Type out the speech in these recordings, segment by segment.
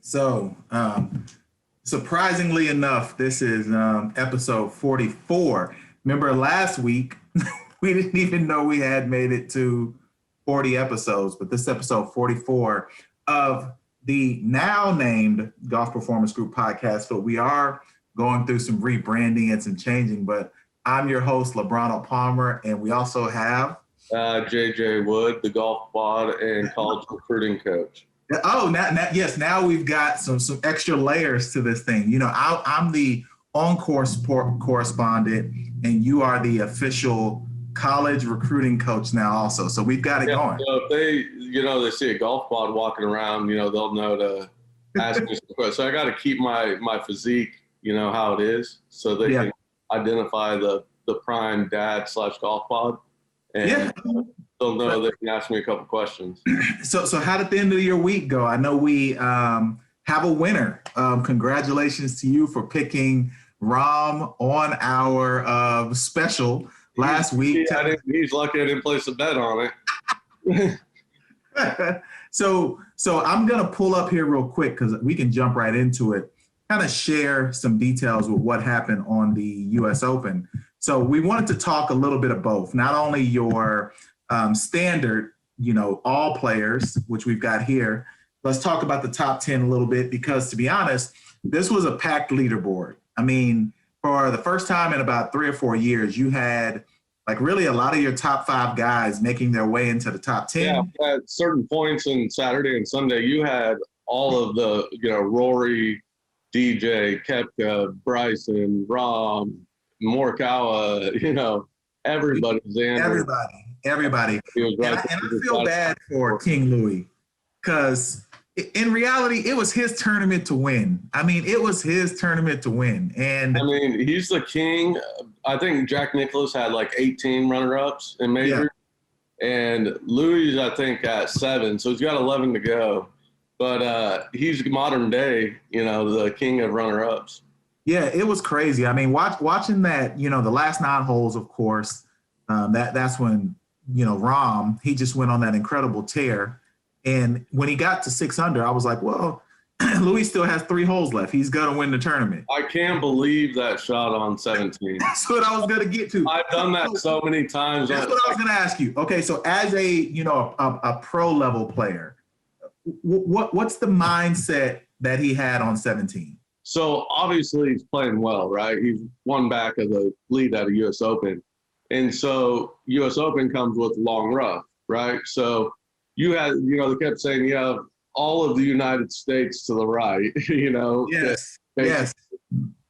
So, surprisingly enough, this is episode 44. Remember last week, we didn't even know we had made it to 40 episodes, but this episode 44 of the now named Golf Performance Group podcast. So we are going through some rebranding and some changing, but I'm your host, Lebronald Palmer, and we also have JJ Wood, the golf pod and college recruiting coach. Oh, yes. Now we've got some extra layers to this thing. You know, I'm the on-course correspondent, and you are the official college recruiting coach now also. So we've got it going. So if they see a golf pod walking around, they'll know to ask me some questions. So I got to keep my physique, how it is, so they can identify the prime dad / golf pod. And they'll know they can ask me a couple questions. So how did the end of your week go? I know we have a winner. Congratulations to you for picking Rahm on our special last week. He's lucky I didn't place a bet on it. So I'm going to pull up here real quick because we can jump right into it, kind of share some details with what happened on the U.S. Open. So we wanted to talk a little bit of both, not only your standard, all players, which we've got here. Let's talk about the top 10 a little bit because, to be honest, this was a packed leaderboard. I mean, for the first time in about 3 or 4 years, you had really a lot of your top 5 guys making their way into the top 10. Yeah, at certain points on Saturday and Sunday, you had all of the, Rory, DJ, Koepka, Bryson, Rahm, Morikawa, everybody's in. Everybody. And I feel bad for King Louis because in reality, it was his tournament to win. I mean, it was his tournament to win. And he's the king. I think Jack Nicklaus had 18 runner-ups in major. Yeah. And Louis, I think, at 7. So he's got 11 to go. But he's modern day, the king of runner-ups. Yeah, it was crazy. I mean, watching that, the last 9 holes, of course, that's when, Rahm, he just went on that incredible tear. And when he got to 6 under, I was like, well, Louis still has 3 holes left. He's going to win the tournament. I can't believe that shot on 17. That's what I was going to get to. I've done that so many times. That's what I was going to ask you. Okay, so as a pro level player, what's the mindset that he had on 17? So obviously he's playing well, right? He's one back of the lead at a U.S. Open. And so U.S. Open comes with long rough, right? So you had, they kept saying you have all of the United States to the right, Yes, yes.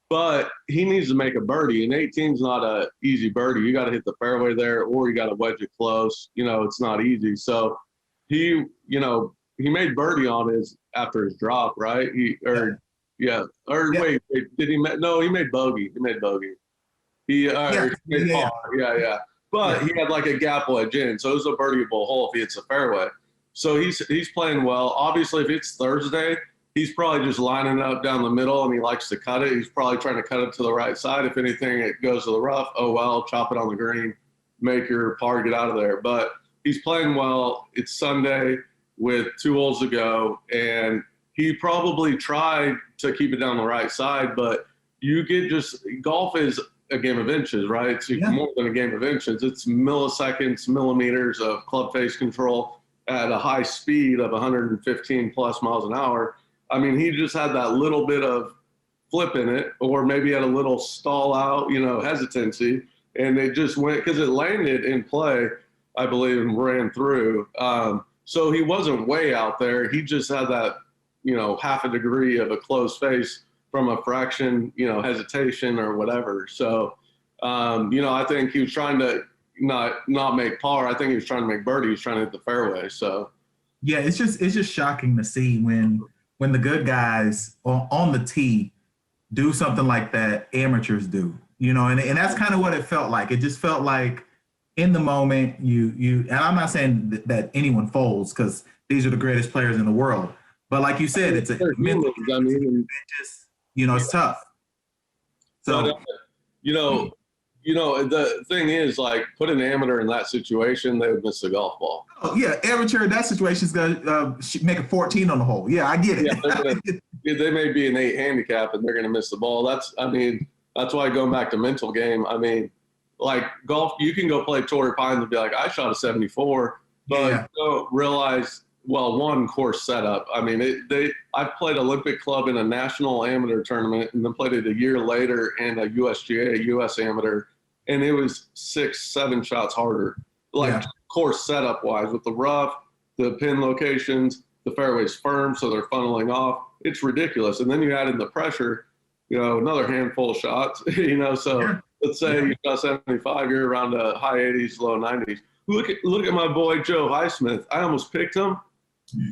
But he needs to make a birdie, and 18's not a easy birdie. You got to hit the fairway there, or you got to wedge it close. It's not easy. So he made birdie on after his drop, right? Wait, did he? No, he made bogey. He made bogey. He made par. Yeah. But he had a gap wedge in, so it was a birdieable hole if he hits the fairway. So he's playing well. Obviously, if it's Thursday, he's probably just lining up down the middle, and he likes to cut it. He's probably trying to cut it to the right side. If anything, it goes to the rough. Oh well, chop it on the green, make your par, get out of there. But he's playing well. It's Sunday with 2 holes to go, and he probably tried to keep it down the right side, but golf is a game of inches, right? It's more than a game of inches. It's milliseconds, millimeters of club face control at a high speed of 115 plus miles an hour. I mean, he just had that little bit of flip in it, or maybe had a little stall out, hesitancy, and it just went, because it landed in play, I believe, and ran through. So he wasn't way out there. He just had that, half a degree of a closed face from a fraction, hesitation or whatever. So, I think he was trying to not make par. I think he was trying to make birdie. He was trying to hit the fairway. So, yeah, it's just shocking to see when the good guys on the tee do something like that, amateurs do, and that's kind of what it felt like. It just felt like in the moment and I'm not saying that anyone folds because these are the greatest players in the world. But like you said, it's it's tough. So, the thing is, put an amateur in that situation, they would miss the golf ball. Oh, yeah, amateur in that situation is going to make a 14 on the hole. Yeah, I get it. Yeah, they may be an 8 handicap and they're going to miss the ball. That's why going back to mental game. I mean, like golf, you can go play Torrey Pines and be like, I shot a 74, but you don't realize, well, one, course setup. I mean, I played Olympic Club in a national amateur tournament and then played it a year later in a USGA, US amateur, and it was 6-7 shots harder, like course setup wise, with the rough, the pin locations, the fairway's firm, so they're funneling off. It's ridiculous. And then you add in the pressure, another handful of shots, so let's say you shot 75, you're around the high 80s, low 90s. Look at my boy Joe Highsmith. I almost picked him.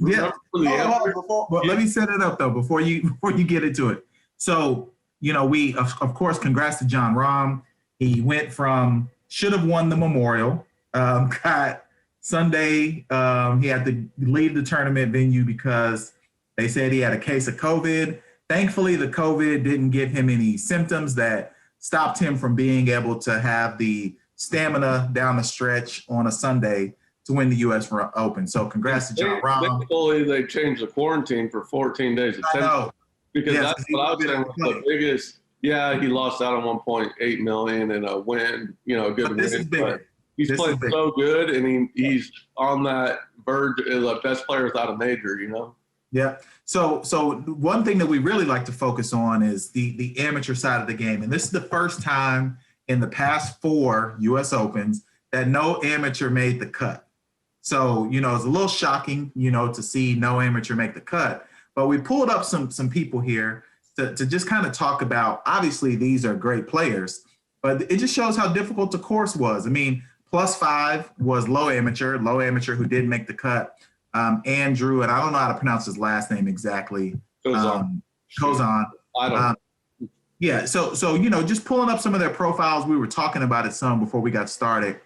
Yeah. Let me set it up though before you get into it. So, we of course, congrats to Jon Rahm. He went from should have won the Memorial. Got Sunday, he had to leave the tournament venue because they said he had a case of COVID. Thankfully, the COVID didn't give him any symptoms that stopped him from being able to have the stamina down the stretch on a Sunday to win the U.S. Open. So congrats to Jon Rahm. Thankfully, they changed the quarantine for 14 days. I know. Because that's what I was saying was the biggest. Yeah, he lost out on $1.8 million in a win, a good win. But he's played so good, and he's on that verge of the best player without a major, Yeah. So one thing that we really like to focus on is the amateur side of the game. And this is the first time in the past 4 U.S. Opens that no amateur made the cut. So, it's a little shocking, to see no amateur make the cut. But we pulled up some people here to just kind of talk about, obviously, these are great players, but it just shows how difficult the course was. I mean, +5 was low amateur who did make the cut. Andrew, and I don't know how to pronounce his last name exactly. Kozan. I don't Yeah, so just pulling up some of their profiles, we were talking about it some before we got started.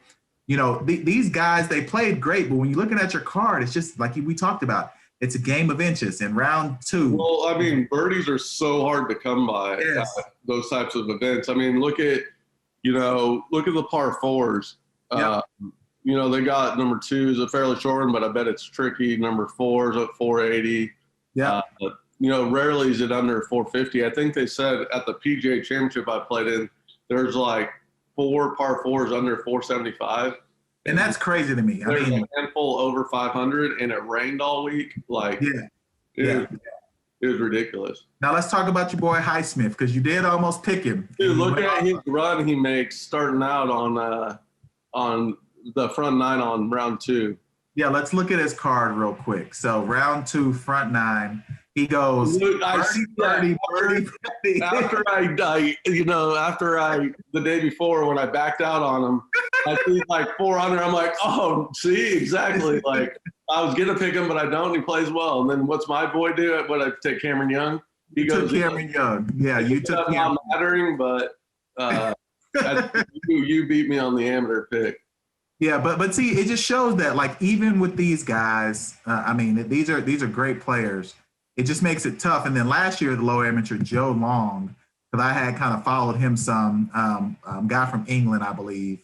These guys, they played great, but when you're looking at your card, it's just like we talked about. It's a game of inches in round 2. Well, I mean, birdies are so hard to come by at those types of events. I mean, look at the par 4s. They got number 2 is a fairly short one, but I bet it's tricky. Number 4 is at 480. Yeah. Rarely is it under 450. I think they said at the PGA Championship I played in, there's like 4 par 4s under 475. And that's crazy to me. There's a handful over 500, and it rained all week. It was ridiculous. Now let's talk about your boy Highsmith, because you did almost pick him. Dude, look at his run he makes starting out on the front 9 on round 2. Yeah, let's look at his card real quick. So round 2, front 9. He goes birdie. After the day before when I backed out on him, I see like 400. I'm like, oh, see, exactly. Like I was gonna pick him, but I don't. He plays well. And then what's my boy do? What I take Cameron Young? He goes Cameron Young. Yeah, you took him. Not mattering, but you beat me on the amateur pick. Yeah, but see, it just shows that like even with these guys, these are great players. It just makes it tough. And then last year, the low amateur Joe Long, because I had kind of followed him some, guy from England, I believe.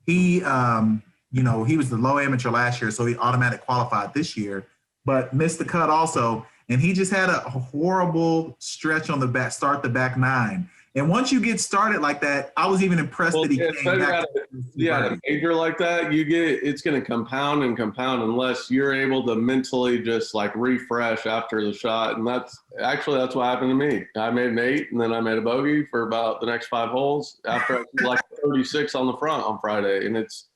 He, he was the low amateur last year, so he automatically qualified this year, but missed the cut also. And he just had a horrible stretch on the back 9. And once you get started like that, I was even impressed that he came back. A major like that, it's going to compound and compound unless you're able to mentally just like refresh after the shot. And that's what happened to me. I made an 8, and then I made a bogey for about the next 5 holes after I did like 36 on the front on Friday, and it's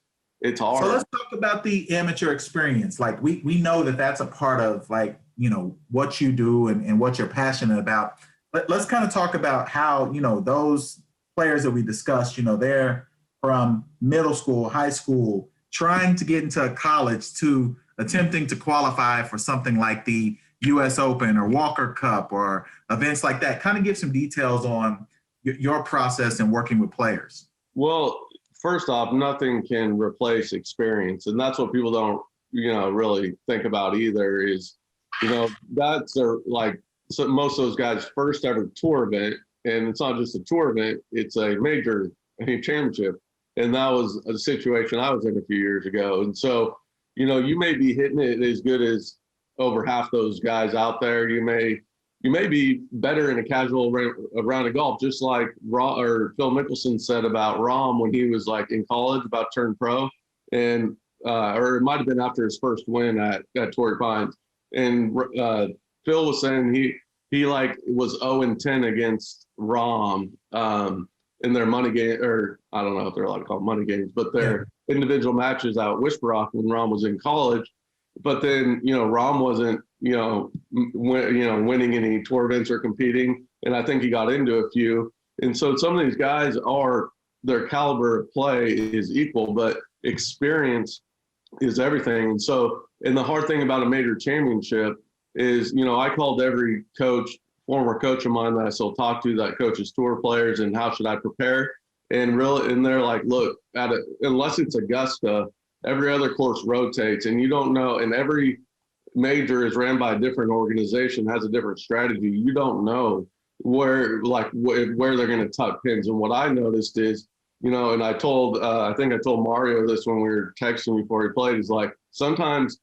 hard. So let's talk about the amateur experience. Like we know that that's a part of what you do and what you're passionate about. Let's kind of talk about how, those players that we discussed, they're from middle school, high school, trying to get into college to attempting to qualify for something like the U.S. Open or Walker Cup or events like that. Kind of give some details on your process in working with players. Well, first off, nothing can replace experience. And that's what people don't, really think about either is, that's so most of those guys' first ever tour event, and it's not just a tour event, it's a major championship. And that was a situation I was in a few years ago. And so, you may be hitting it as good as over half those guys out there. You may you may be better in a casual round of golf, just like Phil Mickelson said about Rahm when he was like in college about to turn pro, and or it might have been after his first win at Torrey Pines, and Phil was saying he like was 0-10 against Rahm in their money game, or I don't know if they're allowed to call them money games, but their individual matches out at Whisper when Rahm was in college. But then, Rahm wasn't, winning any tour events or competing. And I think he got into a few. And so some of these guys their caliber of play is equal, but experience is everything. And so, and the hard thing about a major championship is, I called every former coach of mine that I still talk to that coaches tour players and how should I prepare? And they're like, look, unless it's Augusta, every other course rotates, and you don't know, and every major is ran by a different organization, has a different strategy. You don't know where they're going to tuck pins. And what I noticed is, and I think I told Mario this when we were texting before he played, is like, sometimes,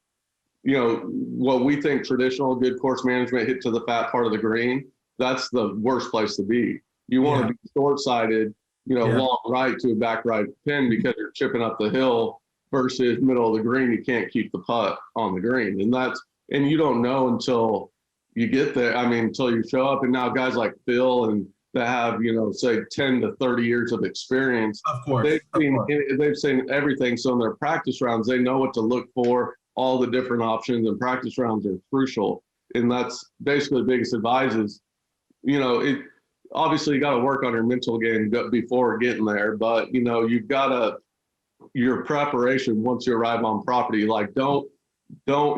what we think traditional good course management hit to the fat part of the green, that's the worst place to be. You want to be short-sighted, long right to a back right pin because you're chipping up the hill, versus middle of the green, you can't keep the putt on the green. And you don't know until you get there. I mean, until you show up. And now guys like Phil and that have, say 10 to 30 years of experience, of course, they've seen everything. So in their practice rounds, they know what to look for, all the different options, and practice rounds are crucial. And that's basically the biggest advice is, obviously you got to work on your mental game before getting there, but you've got to, your preparation once you arrive on property, like don't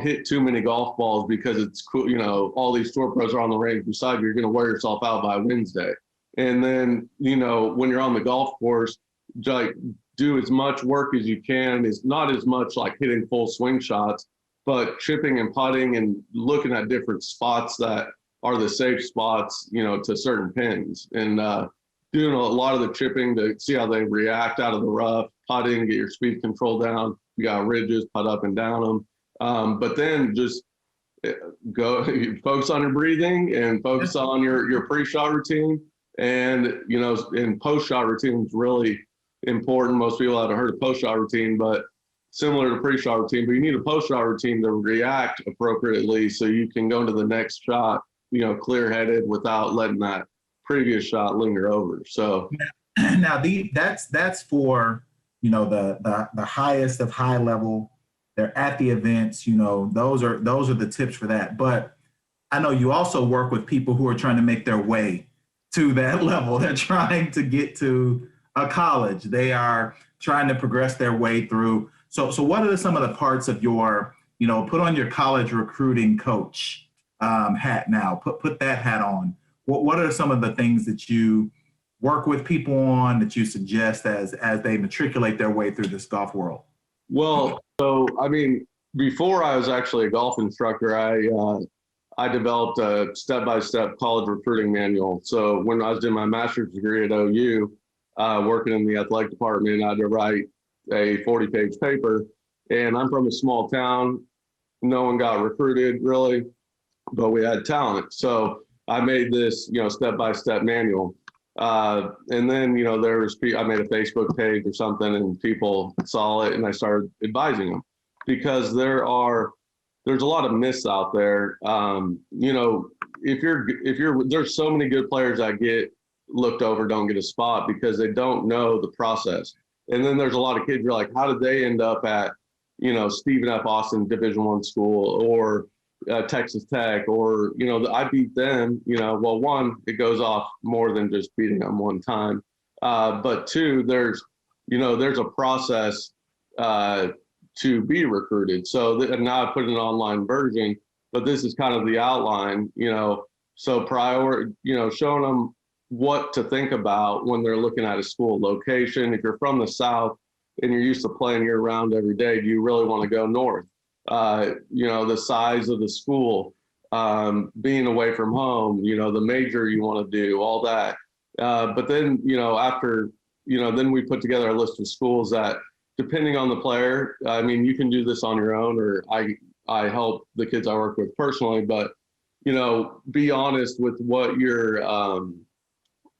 hit too many golf balls because it's cool. All these tour pros are on the range beside you. You're going to wear yourself out by Wednesday. And then, when you're on the golf course, like do as much work as you can. It's not as much like hitting full swing shots, but chipping and putting and looking at different spots that are the safe spots, to certain pins, and doing a lot of the chipping to see how they react out of the rough, putting, get your speed control down. You got ridges, putt up and down them. But then just go focus on your breathing and focus on your pre-shot routine. And, and post-shot routine is really important. Most people haven't heard of post-shot routine, but similar to pre-shot routine, but you need a post-shot routine to react appropriately so you can go to the next shot, clear-headed without letting that previous shot linger over. So now that's for the highest of high level. They're at the events. Those are the tips for that. But I know you also work with people who are trying to make their way to that level. They're trying to get to a college. They are trying to progress their way through. So what are some of the parts of your put on your college recruiting coach hat now? Put that hat on. What are some of the things that you work with people on that you suggest as they matriculate their way through this golf world? Well, so I mean, before I was actually a golf instructor, I developed a step-by-step college recruiting manual. So when I was doing my master's degree at OU, working in the athletic department, I had to write a 40-page paper. And I'm from a small town. No one got recruited really, but we had talent. So I made this, step-by-step manual. And then, I made a Facebook page or something and people saw it and I started advising them because there's a lot of myths out there. There's so many good players that get looked over, don't get a spot because they don't know the process. And then there's a lot of kids you're like, how did they end up at, Stephen F. Austin Division I school or Texas Tech, or I beat them. Well, one, it goes off more than just beating them one time, but two, there's a process to be recruited. So and now I put an online version, but this is kind of the outline. So showing them what to think about when they're looking at a school location. If you're from the South and you're used to playing year round every day, do you really want to go north? The size of the school, being away from home, the major you want to do, all that. But then, then we put together a list of schools that, depending on the player, I mean, you can do this on your own, or I help the kids I work with personally, but be honest with what you're,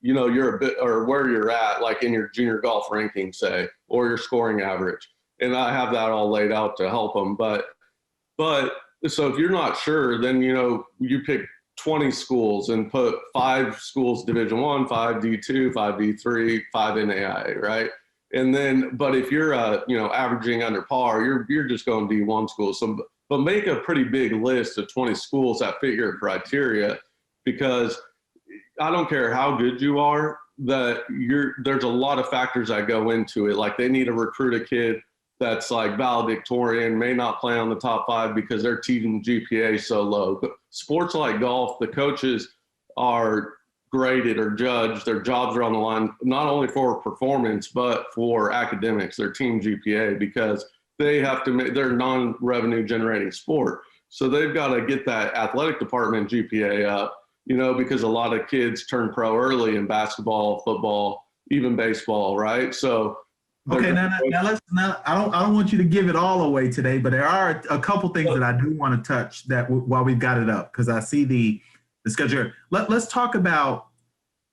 you're a bit, or where you're at, like in your junior golf ranking, say, or your scoring average. And I have that all laid out to help them. But so if you're not sure, then, you pick 20 schools and put 5 schools Division I, 5 D2, 5 D3, 5 NAIA, right? And then, but if you're, averaging under par, you're just going D1 schools. So, but make a pretty big list of 20 schools that fit your criteria, because I don't care how good you are, there's a lot of factors that go into it. Like they need to recruit a kid that's like valedictorian, may not play on the top 5 because their team GPA is so low. But sports like golf, the coaches are graded or judged. Their jobs are on the line, not only for performance, but for academics, their team GPA, because they have to make, they're non-revenue generating sport. So they've got to get that athletic department GPA up, because a lot of kids turn pro early in basketball, football, even baseball, right? So okay, now I don't want you to give it all away today, but there are a couple things that I do want to touch that while we've got it up, because I see the schedule. Let's talk about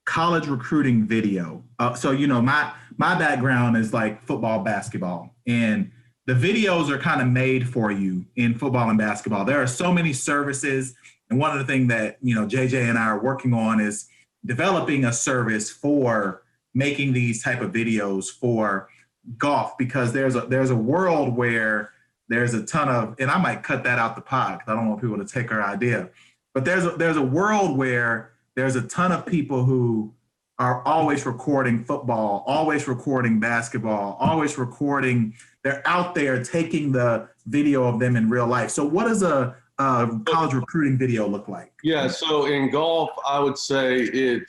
college recruiting video. So my background is like football, basketball, and the videos are kind of made for you in football and basketball. There are so many services, and one of the things that JJ and I are working on is developing a service for making these type of videos for golf, because there's a world where there's a ton of, and I might cut that out the pod because I don't want people to take our idea, but there's a world where there's a ton of people who are always recording football, always recording basketball, always recording. They're out there taking the video of them in real life. So what does a college recruiting video look like? Yeah, so in golf, I would say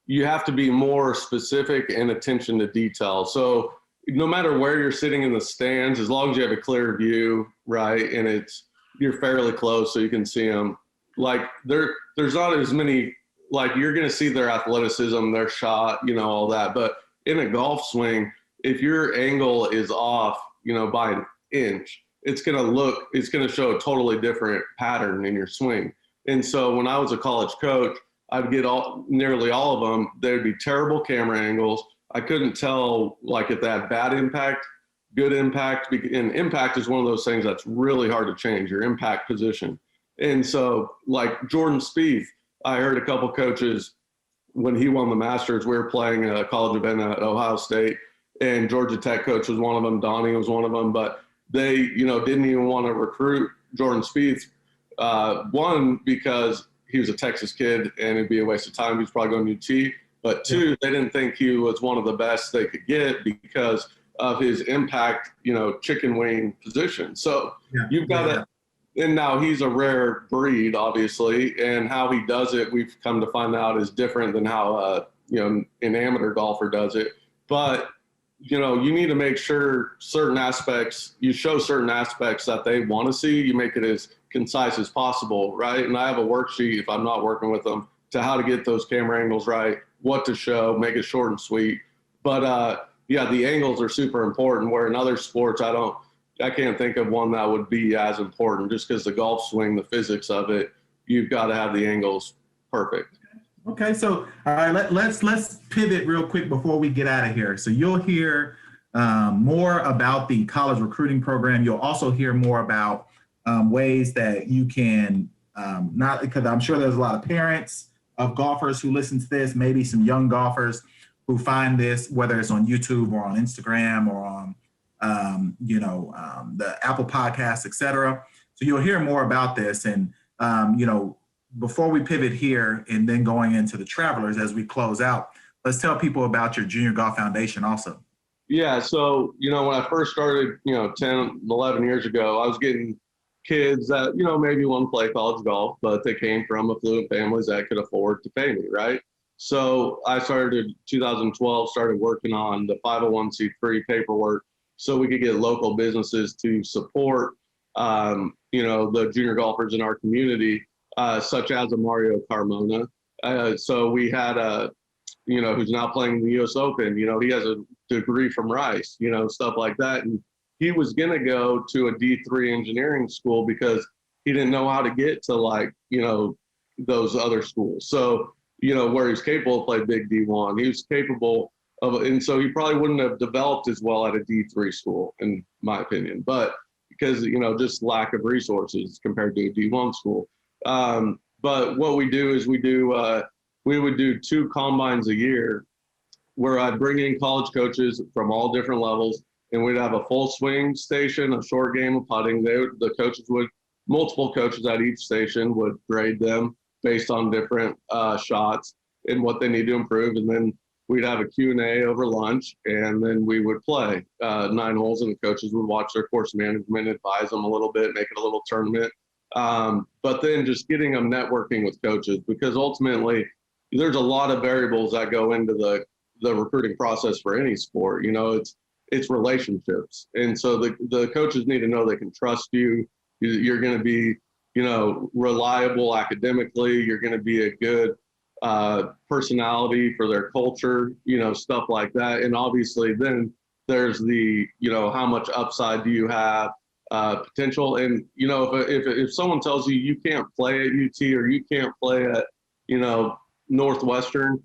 you have to be more specific and attention to detail. So no matter where you're sitting in the stands, as long as you have a clear view, right, and you're fairly close so you can see them, like there's not as many, like you're going to see their athleticism, their shot, all that. But in a golf swing, if your angle is off, by an inch, it's going to show a totally different pattern in your swing. And so when I was a college coach, I'd get nearly all of them. There'd be terrible camera angles. I couldn't tell, like, if they had bad impact, good impact. And impact is one of those things that's really hard to change, your impact position. And so, like Jordan Spieth, I heard a couple coaches, when he won the Masters, we were playing a college event at Ohio State, and Georgia Tech coach was one of them, Donnie was one of them, but they, didn't even want to recruit Jordan Spieth. One, because he was a Texas kid and it'd be a waste of time. He's probably going to UT. But 2, they didn't think he was one of the best they could get because of his impact, chicken wing position. So you've got to, and now he's a rare breed, obviously, and how he does it, we've come to find out, is different than how, an amateur golfer does it. But, you need to make sure you show certain aspects that they want to see. You make it as concise as possible, right? And I have a worksheet, if I'm not working with them, to how to get those camera angles right, what to show, make it short and sweet. But the angles are super important, where in other sports, I can't think of one that would be as important, just because the golf swing, the physics of it, you've got to have the angles perfect. Okay, so all right, let's pivot real quick before we get out of here. So you'll hear more about the college recruiting program. You'll also hear more about ways that you can, not because I'm sure there's a lot of parents of golfers who listen to this, maybe some young golfers who find this, whether it's on YouTube or on Instagram or on, the Apple Podcasts, et cetera. So you'll hear more about this. And, before we pivot here and then going into the Travelers as we close out, let's tell people about your Junior Golf Foundation also. Yeah. So, when I first started, 10, 11 years ago, I was getting kids that, maybe want to play college golf, but they came from affluent families that could afford to pay me, right? So I started in 2012, started working on the 501c3 paperwork so we could get local businesses to support, the junior golfers in our community, such as a Mario Carmona. So we had who's now playing the U.S. Open. He has a degree from Rice, stuff like that. And he was going to go to a D3 engineering school because he didn't know how to get to like, those other schools. So, where he's capable of playing big D1, he was capable of, and so he probably wouldn't have developed as well at a D3 school, in my opinion, but because, just lack of resources compared to a D1 school. But what we do is we would do 2 combines a year where I'd bring in college coaches from all different levels, and we'd have a full swing station, a short game of putting. Multiple coaches at each station would grade them based on different shots and what they need to improve. And then we'd have a Q&A over lunch, and then we would play 9 holes, and the coaches would watch their course management, advise them a little bit, make it a little tournament. But then just getting them networking with coaches, because ultimately there's a lot of variables that go into the recruiting process for any sport. It's relationships. And so the coaches need to know they can trust you. You're going to be, reliable academically. You're going to be a good personality for their culture, stuff like that. And obviously then there's the, how much upside do you have, potential. And, if someone tells you you can't play at UT or you can't play at, Northwestern,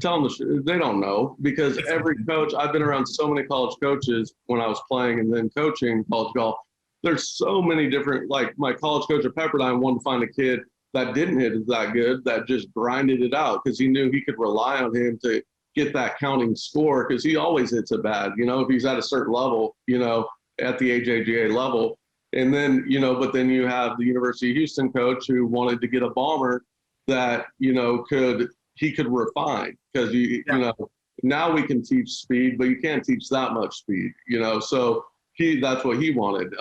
tell them they don't know, because every coach, I've been around so many college coaches when I was playing and then coaching college golf. There's so many different, like my college coach at Pepperdine wanted to find a kid that didn't hit it that good, that just grinded it out because he knew he could rely on him to get that counting score, because he always hits it bad, if he's at a certain level, at the AJGA level. And then, but then you have the University of Houston coach who wanted to get a bomber that, he could refine, because now we can teach speed, but you can't teach that much speed, so that's what he wanted.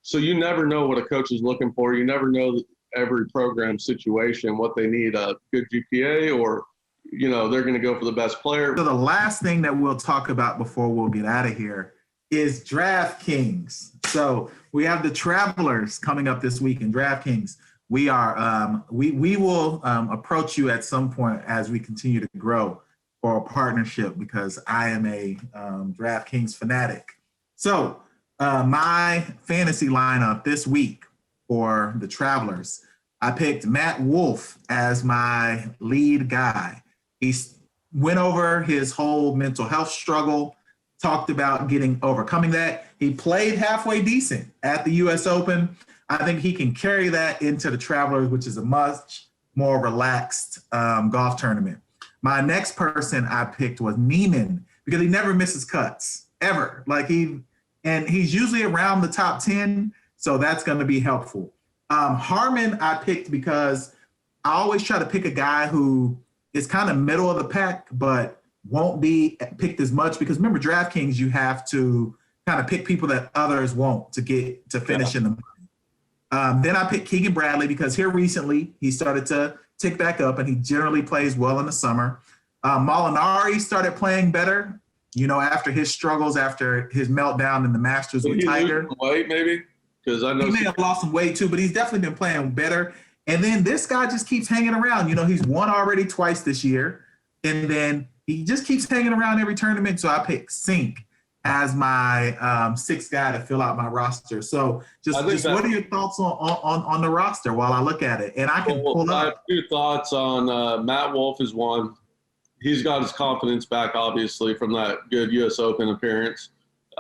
So you never know what a coach is looking for. You never know every program situation, what they need, a good GPA, or, they're going to go for the best player. So the last thing that we'll talk about before we'll get out of here is DraftKings. So we have the Travelers coming up this week in DraftKings. We are we will approach you at some point as we continue to grow for a partnership, because I am a DraftKings fanatic. So my fantasy lineup this week for the Travelers, I picked Matt Wolff as my lead guy. He went over his whole mental health struggle, talked about overcoming that. He played halfway decent at the U.S. Open. I think he can carry that into the Travelers, which is a much more relaxed golf tournament. My next person I picked was Neiman, because he never misses cuts, ever. He's usually around the top 10, so that's going to be helpful. Harmon I picked because I always try to pick a guy who is kind of middle of the pack, but won't be picked as much, because remember, DraftKings, you have to kind of pick people that others won't to finish in the money. Then I picked Keegan Bradley, because here recently he started to tick back up, and he generally plays well in the summer. Molinari started playing better, after his struggles, after his meltdown in the Masters with Tiger. Weight maybe, because I know he may have lost some weight too, but he's definitely been playing better. And then this guy just keeps hanging around. He's won already twice this year, and then he just keeps hanging around every tournament. So I picked Sink as my sixth guy to fill out my roster. So just what are your thoughts on the roster while I look at it? And I can pull up. I have 2 thoughts on Matt Wolff is one. He's got his confidence back, obviously, from that good U.S. Open appearance.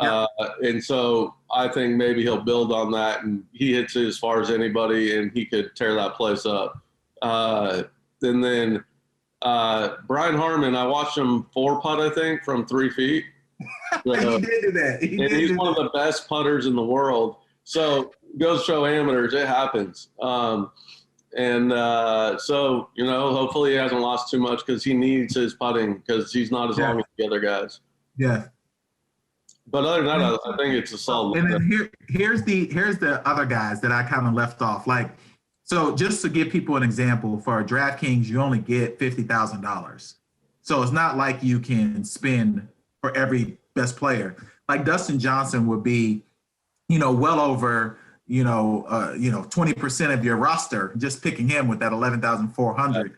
Yeah. And so I think maybe he'll build on that, and he hits it as far as anybody, and he could tear that place up. And then Brian Harmon, I watched him 4-putt, I think, from 3 feet. So, he did do that. He's one of the best putters in the world. So goes to show amateurs, it happens. So, hopefully he hasn't lost too much, because he needs his putting, because he's not as long as the other guys. Yeah. But other than that, I think it's a solid. And then here's the other guys that I kind of left off. So just to give people an example, for DraftKings, you only get $50,000. So it's not like you can spend for every best player. Like Dustin Johnson would be, well over, 20% of your roster, just picking him with that 11,400.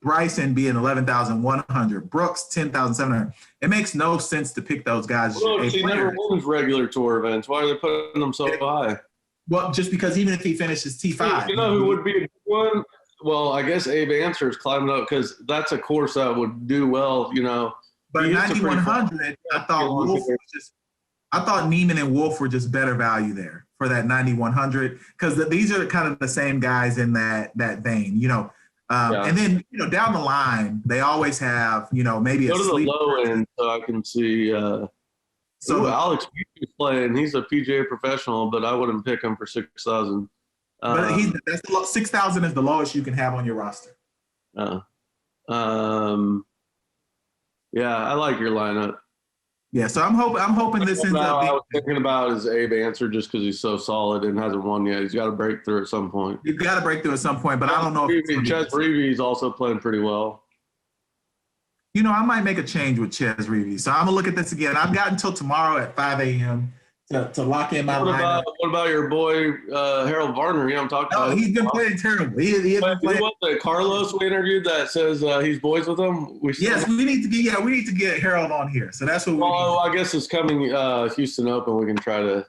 Bryson being 11,100. Brooks 10,700. It makes no sense to pick those guys. Well, he never wins regular tour events. Why are they putting them so high? Well, just because even if he finishes T5. You know who would be a good one? Well, I guess Abe Answer is climbing up because that's a course that would do well, you know. But 9,100, I thought Neiman and Wolf were just better value there for that 9,100 because these are kind of the same guys in that vein, you know. And then, you know, down the line, they always have, you know, maybe go to the low end so I can see. So Alex is playing. He's a PGA professional, but I wouldn't pick him for 6,000. But 6,000 is the lowest you can have on your roster. Yeah, I like your lineup. Yeah, so I'm hoping this ends up. I was thinking about is Abe Answer just because he's so solid and hasn't won yet. He's got to break through at some point. You've got to break through at some point, but I don't know if Ches Reavie is also playing pretty well. You know, I might make a change with Ches Reavie. So I'm gonna look at this again. I've got until tomorrow at 5 a.m. to lock in my lineup. What about your boy Harold Varner? You know what I'm talking about? He's been playing terrible. He has been playing. The Carlos we interviewed that says he's boys with him. We need to get Harold on here. So that's what we. Well, I guess it's coming Houston Open. We can try to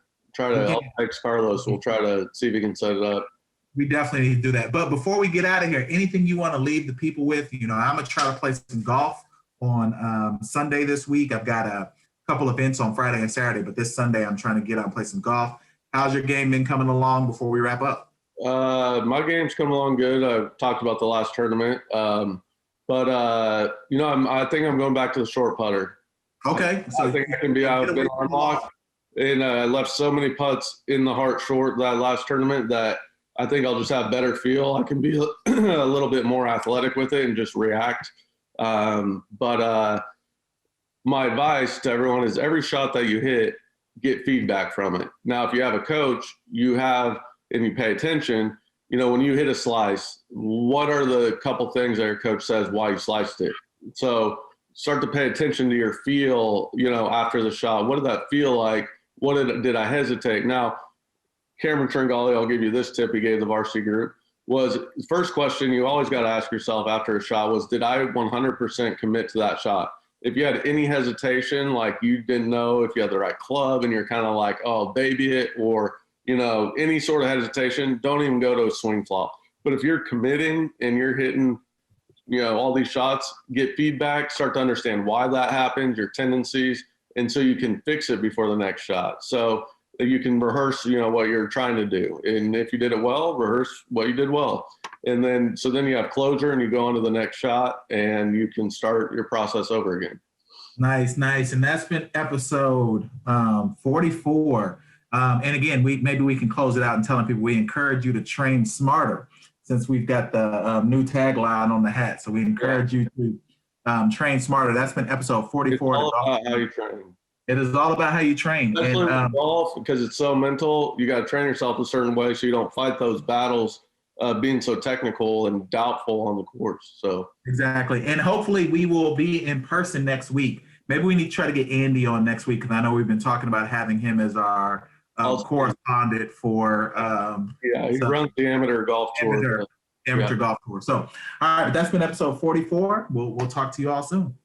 text Carlos. We'll try to see if he can set it up. We definitely need to do that. But before we get out of here, anything you want to leave the people with? You know, I'm gonna try to play some golf on Sunday this week. I've got a couple events on Friday and Saturday, but this Sunday I'm trying to get out and play some golf. How's your game been coming along before we wrap up? My game's coming along good. I talked about the last tournament, but you know, I think I'm going back to the short putter. Okay, so I think I can be out in arm lock, and I left so many putts in the heart short that last tournament that I think I'll just have better feel. I can be a little bit more athletic with it and just react. But my advice to everyone is every shot that you hit, get feedback from it. Now, if you have a coach, and you pay attention, you know, when you hit a slice, what are the couple things that your coach says why you sliced it? So start to pay attention to your feel, you know, after the shot. What did that feel like? Did I hesitate? Now, Cameron Tringali, I'll give you this tip he gave the varsity group, was the first question you always got to ask yourself after a shot was, did I 100% commit to that shot? If you had any hesitation, like you didn't know if you had the right club and you're kind of like, oh, baby it, or, you know, any sort of hesitation, don't even go to a swing flop. But if you're committing and you're hitting, you know, all these shots, get feedback, start to understand why that happened, your tendencies, and so you can fix it before the next shot. So you can rehearse, you know, what you're trying to do. And if you did it well, rehearse what you did well. And then you have closure and you go on to the next shot and you can start your process over again. Nice. And that's been episode 44. And again, maybe we can close it out and telling people we encourage you to train smarter since we've got the new tagline on the hat. So we encourage you to train smarter. That's been episode 44. It's all about how you train. It is all about how you train. Especially with golf, because it's so mental, you got to train yourself a certain way so you don't fight those battles being so technical and doubtful on the course. So exactly. And hopefully we will be in person next week. Maybe we need to try to get Andy on next week because I know we've been talking about having him as our correspondent for he runs the amateur golf tour. Amateur golf tour. So all right, that's been episode 44. We'll talk to you all soon.